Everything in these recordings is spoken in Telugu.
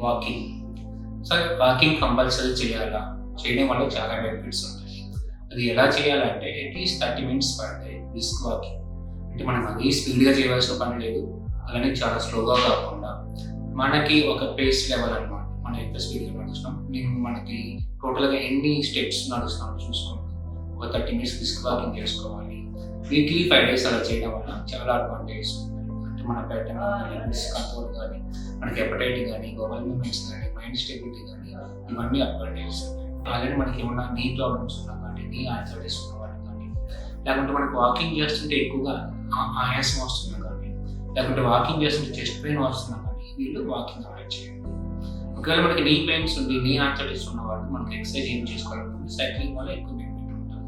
వాకింగ్. సో వాకింగ్ కంపల్సరీ చేయాలా? చేయడం వల్ల చాలా బెనిఫిట్స్ ఉంటాయి. అది ఎలా చేయాలంటే at least 30 minutes per day brisk walking. అంటే మనం మరీ స్పీడ్గా చేయవలసిన పని లేదు, అలానే చాలా స్లోగా కాకుండా మనకి ఒక పేస్ లెవెల్ అనమాట. మనం ఎంత స్పీడ్గా నడుస్తున్నాం, మనకి టోటల్గా ఎన్ని స్టెప్స్ నడుస్తున్నాం చూసుకుంటూ ఒక 30 minutes బ్రిస్క్ వాకింగ్ చేసుకోవాలి. వీక్లీ 5 days అలా చేయడం వల్ల చాలా అడ్వాంటేజెస్ ఉంటాయి. అంటే మన ప్యాటర్న్ కానీ, బ్రిస్క్ కంట్రోల్ కానీ, మనకి హెపటైట్ కానీ, బవల్ మూమెంట్స్ కానీ, మైండ్ స్టెబిలిటీ కానీ, ఇవన్నీ అడ్వాంటేజెస్ ఉంటాయి. ఆల్రెడీ మనకి ఏమన్నా నీ ప్రాబ్లమ్స్ ఉన్నా కానీ, నీ ఆన్సైటీస్ ఉన్న వాళ్ళు కానీ, లేకుంటే మనకు వాకింగ్ చేస్తుంటే ఎక్కువగా ఆయాసం వస్తున్నా కానీ, లేకుంటే వాకింగ్ చేస్తుంటే చెస్ట్ పెయిన్ వస్తున్నా కానీ, వీళ్ళు వాకింగ్ అవాయిడ్ చేయండి. ఒకవేళ మనకి నీ పెయిన్స్ ఉండి, నీ ఆన్సైటీస్ ఉన్న వాళ్ళు మనకి ఎక్సర్సైజ్ ఏం చేసుకోవాలనుకుంటే సైక్లింగ్ వల్ల ఎక్కువ బెనిఫిట్ ఉంటుంది.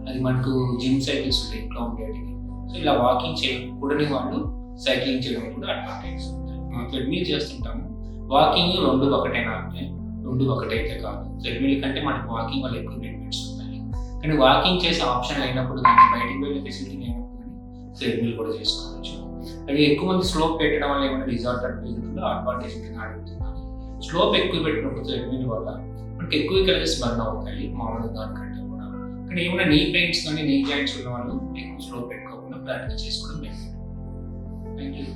అది మనకు జిమ్ సైకిల్స్ ఉంటాయి ఇంట్లో ఉండేటివి. సో ఇలా వాకింగ్ చేయకూడని వాళ్ళు సైక్లింగ్ చేయడం కూడా అడ్వాంటేజ్ ఉంటాయి. మనం ట్రెడ్మిల్ చేస్తుంటాము, వాకింగ్ రెండు ఒకటేనా అంటే రెండు ఒకటైతే కాదు. ట్రెడ్మిల్ కంటే మనకు వాకింగ్ వల్ల ఎక్కువ బెనిఫిట్స్ ఉంటాయి. కానీ వాకింగ్ చేసే ఆప్షన్ అయినప్పుడు కానీ, బయటికి వెళ్ళే ఫెసిలిటీ అయినప్పుడు కానీ ట్రెడ్మిల్ కూడా చేసుకోవచ్చు. అది ఎక్కువ మంది స్లోప్ పెట్టడం వల్ల ఏమైనా డిజాడ్వాంటేజ్ అడ్వాంటేజ్ అడుగుతున్నాను. స్లోప్ ఎక్కువ పెట్టినప్పుడు ట్రెడ్మిల్ వల్ల మనకి ఎక్కువ క్యాలరీస్ బర్న్ అవుతాయి మామూలు దానికంటే కూడా. కానీ ఏమైనా నీ పెయిన్స్ కానీ, నీ జాయింట్స్ ఉన్న వాళ్ళు ఎక్కువ స్లోప్ పెట్టుకోకుండా ప్రాక్టీస్ చేసుకోవడం బెనిఫిట్. Thank you.